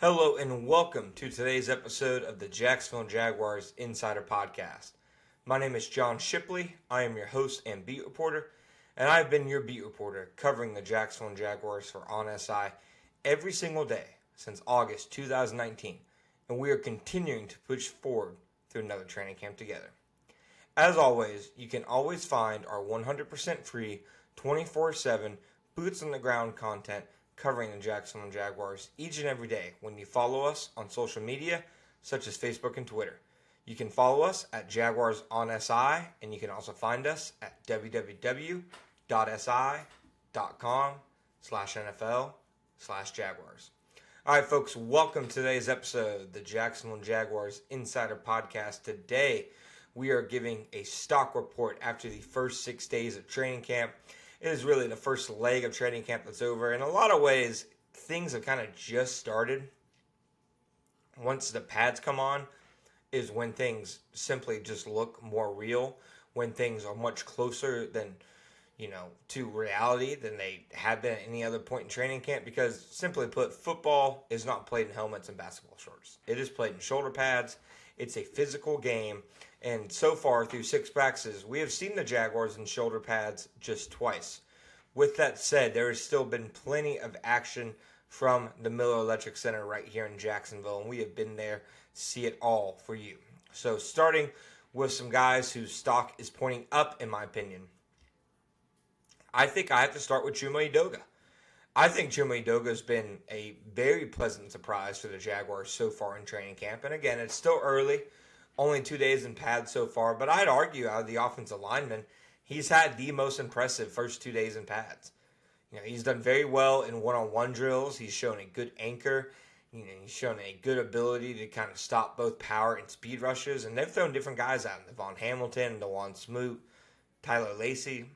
Hello and welcome to today's episode of the Jacksonville Jaguars Insider Podcast. My name is John Shipley. I am your host and beat reporter, and I've been your beat reporter covering the Jacksonville Jaguars for On SI every single day since August 2019, and we are continuing to push forward through another training camp together. As always, you can always find our 100% free, 24/7 boots on the ground content covering the Jacksonville Jaguars each and every day when you follow us on social media such as Facebook and Twitter. You can follow us at Jaguars on SI, and you can also find us at www.si.com/NFL/Jaguars. All right, folks, welcome to today's episode of the Jacksonville Jaguars Insider Podcast. Today, we are giving a stock report after the first 6 days of training camp. It is really the first leg of training camp that's over. In a lot of ways, things have kind of just started. Once the pads come on is when things simply just look more real, when things are much closer than, to reality than they have been at any other point in training camp, because simply put, football is not played in helmets and basketball shorts. It is played in shoulder pads. It's a physical game. And so far, through 6 practices, we have seen the Jaguars in shoulder pads just twice. With that said, there has still been plenty of action from the Miller Electric Center right here in Jacksonville, and we have been there to see it all for you. So starting with some guys whose stock is pointing up, in my opinion, I think I have to start with Chuma Edoga. I think Chuma Edoga has been a very pleasant surprise for the Jaguars so far in training camp. And again, it's still early. Only 2 days in pads so far, but I'd argue out of the offensive linemen, he's had the most impressive first 2 days in pads. He's done very well in one-on-one drills. He's shown a good anchor. He's shown a good ability to kind of stop both power and speed rushes, and they've thrown different guys out. Devon Hamilton, DeJuan Smoot, Tyler Lacey,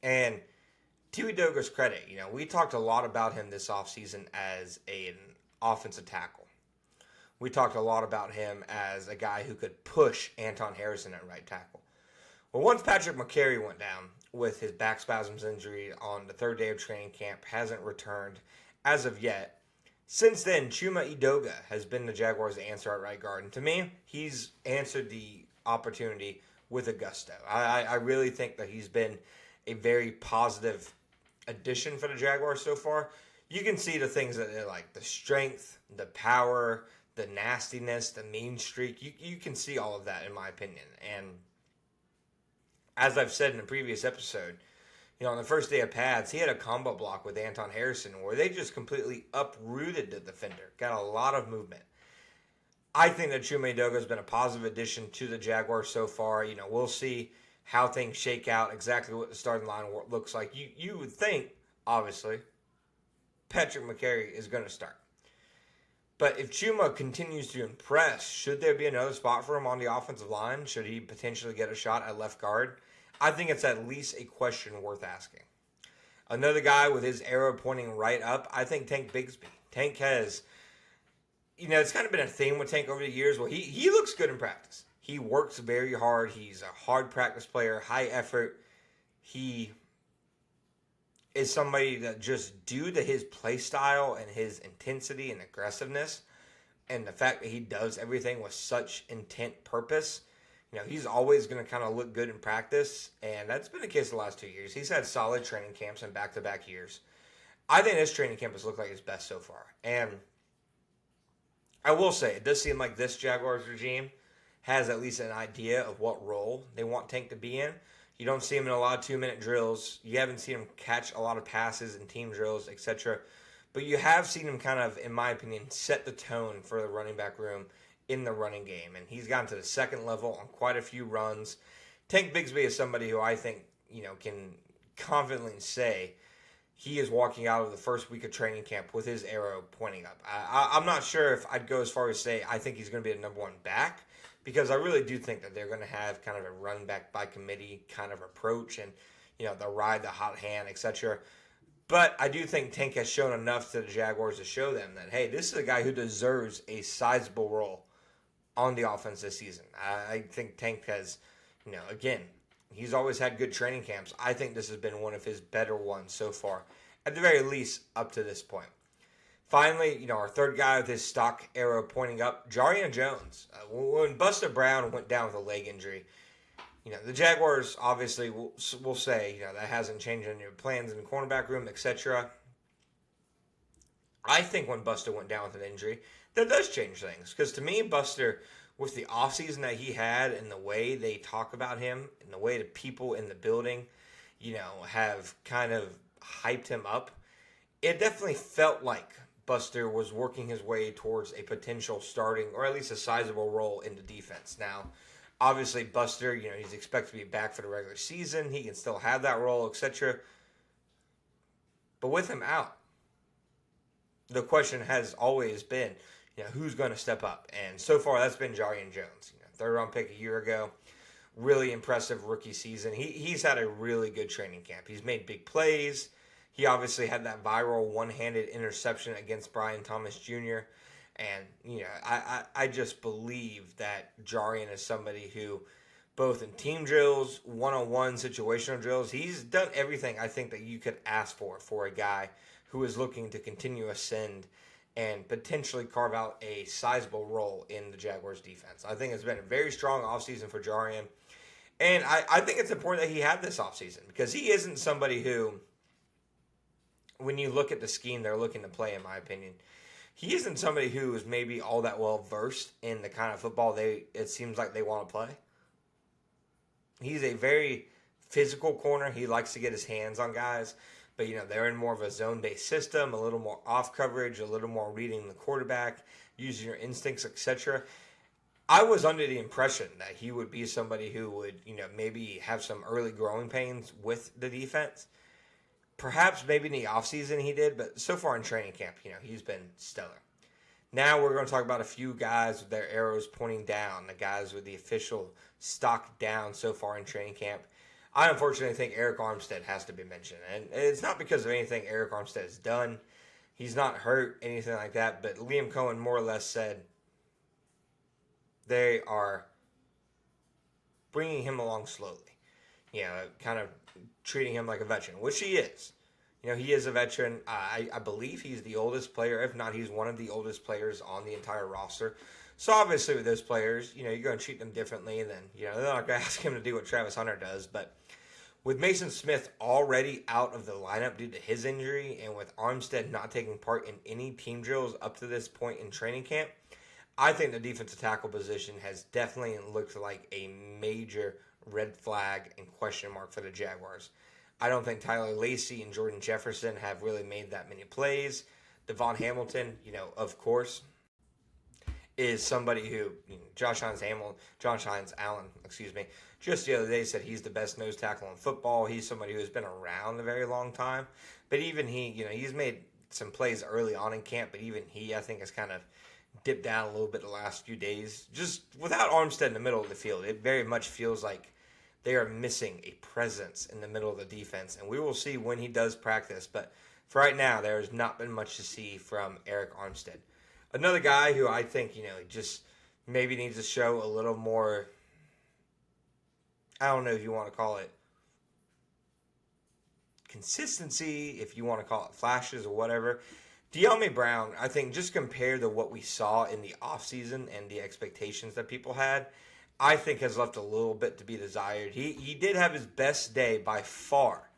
and to Edoga's credit, we talked a lot about him this offseason as an offensive tackle. We talked a lot about him as a guy who could push Anton Harrison at right tackle. Well, once Patrick McCary went down with his back spasms injury on the 3rd day of training camp, hasn't returned as of yet. Since then, Chuma Edoga has been the Jaguars' answer at right guard. And to me, he's answered the opportunity with a gusto. I really think that he's been a very positive addition for the Jaguars so far. You can see the things that they like, the strength, the power, the nastiness, the mean streak. You can see all of that, in my opinion. And as I've said in a previous episode, on the first day of pads, he had a combo block with Anton Harrison where they just completely uprooted the defender. Got a lot of movement. I think that Chuma Edoga has been a positive addition to the Jaguars so far. We'll see how things shake out, exactly what the starting line looks like. You would think, obviously, Patrick McCary is going to start. But if Chuma continues to impress, should there be another spot for him on the offensive line? Should he potentially get a shot at left guard? I think it's at least a question worth asking. Another guy with his arrow pointing right up, I think Tank Bigsby. Tank has, it's kind of been a theme with Tank over the years where he looks good in practice. He works very hard. He's a hard practice player, high effort. He is somebody that just due to his play style and his intensity and aggressiveness and the fact that he does everything with such intent purpose, he's always going to kind of look good in practice, and that's been the case the last 2 years. He's had solid training camps in back-to-back years. I think this training camp has looked like his best so far, and I will say, it does seem like this Jaguars regime has at least an idea of what role they want Tank to be in. You don't see him in a lot of 2-minute drills. You haven't seen him catch a lot of passes in team drills, etc. But you have seen him kind of, in my opinion, set the tone for the running back room in the running game. And he's gotten to the second level on quite a few runs. Tank Bigsby is somebody who I think, can confidently say he is walking out of the first week of training camp with his arrow pointing up. I'm not sure if I'd go as far as say I think he's going to be a number 1 back, because I really do think that they're going to have kind of a run back by committee kind of approach, and they'll ride the hot hand, etc. But I do think Tank has shown enough to the Jaguars to show them that, hey, this is a guy who deserves a sizable role on the offense this season. I think Tank has, again, he's always had good training camps. I think this has been one of his better ones so far, at the very least up to this point. Finally, our third guy with his stock arrow pointing up, Jarian Jones. When Buster Brown went down with a leg injury, the Jaguars obviously will say, that hasn't changed any plans in the cornerback room, etc. I think when Buster went down with an injury, that does change things. Because to me, Buster, with the offseason that he had and the way they talk about him and the way the people in the building, have kind of hyped him up, it definitely felt like Buster was working his way towards a potential starting or at least a sizable role in the defense. Now, obviously, Buster, he's expected to be back for the regular season. He can still have that role, etc. But with him out, the question has always been, who's going to step up? And so far, that's been Jarian Jones. Third round pick a year ago. Really impressive rookie season. He's had a really good training camp. He's made big plays. He obviously had that viral one-handed interception against Brian Thomas Jr. And, I just believe that Jarian is somebody who, both in team drills, one-on-one situational drills, he's done everything I think that you could ask for a guy who is looking to continue ascend and potentially carve out a sizable role in the Jaguars defense. I think it's been a very strong offseason for Jarian. And I think it's important that he had this offseason because he isn't somebody who, when you look at the scheme they're looking to play, in my opinion, he isn't somebody who is maybe all that well versed in the kind of football it seems like they want to play. He's a very physical corner. He likes to get his hands on guys. But, they're in more of a zone-based system, a little more off coverage, a little more reading the quarterback, using your instincts, etc. I was under the impression that he would be somebody who would, maybe have some early growing pains with the defense. Perhaps maybe in the offseason he did, but so far in training camp, he's been stellar. Now we're going to talk about a few guys with their arrows pointing down, the guys with the official stock down so far in training camp. I unfortunately think Arik Armstead has to be mentioned. And it's not because of anything Arik Armstead has done. He's not hurt, anything like that. But Liam Cohen more or less said they are bringing him along slowly. Kind of treating him like a veteran, which he is. He is a veteran. I believe he's the oldest player. If not, he's one of the oldest players on the entire roster. So obviously with those players, you're going to treat them differently than, they're not going to ask him to do what Travis Hunter does. But with Mason Smith already out of the lineup due to his injury and with Armstead not taking part in any team drills up to this point in training camp, I think the defensive tackle position has definitely looked like a major red flag and question mark for the Jaguars. I don't think Tyler Lacey and Jordan Jefferson have really made that many plays. Devon Hamilton, of course, is somebody who, Josh Hines Allen, just the other day said he's the best nose tackle in football. He's somebody who has been around a very long time. But even he, he's made some plays early on in camp, but even he, I think, has kind of dipped down a little bit the last few days. Just without Armstead in the middle of the field, it very much feels like they are missing a presence in the middle of the defense. And we will see when he does practice. But for right now, there has not been much to see from Arik Armstead. Another guy who I think, just maybe needs to show a little more, I don't know if you want to call it consistency, if you want to call it flashes or whatever. De'Ami Brown, I think, just compared to what we saw in the offseason and the expectations that people had, I think has left a little bit to be desired. He did have his best day by far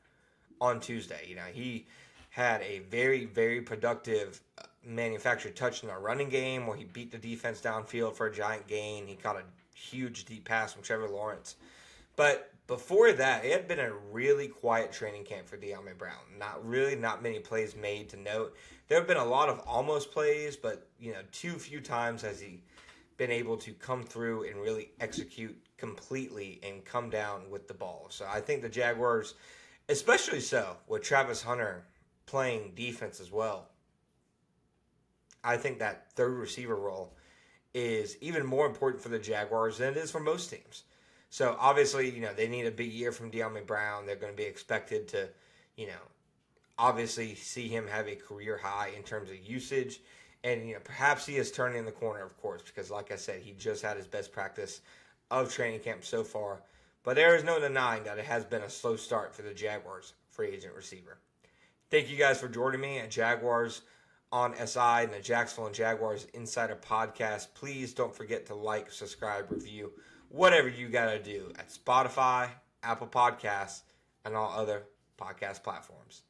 on Tuesday. He had a very, very productive manufactured touch in the running game where he beat the defense downfield for a giant gain. He caught a huge deep pass from Trevor Lawrence. But before that, it had been a really quiet training camp for De'Ami Brown. Not many plays made to note. There have been a lot of almost plays, but too few times has he been able to come through and really execute completely and come down with the ball. So I think the Jaguars, especially so with Travis Hunter playing defense as well, I think that third receiver role is even more important for the Jaguars than it is for most teams. So obviously, they need a big year from De'Ami Brown. They're going to be expected to, obviously see him have a career high in terms of usage. And, perhaps he is turning the corner, of course, because like I said, he just had his best practice of training camp so far. But there is no denying that it has been a slow start for the Jaguars free agent receiver. Thank you guys for joining me at Jaguars on SI and the Jacksonville Jaguars Insider Podcast. Please don't forget to like, subscribe, review, whatever you got to do at Spotify, Apple Podcasts, and all other podcast platforms.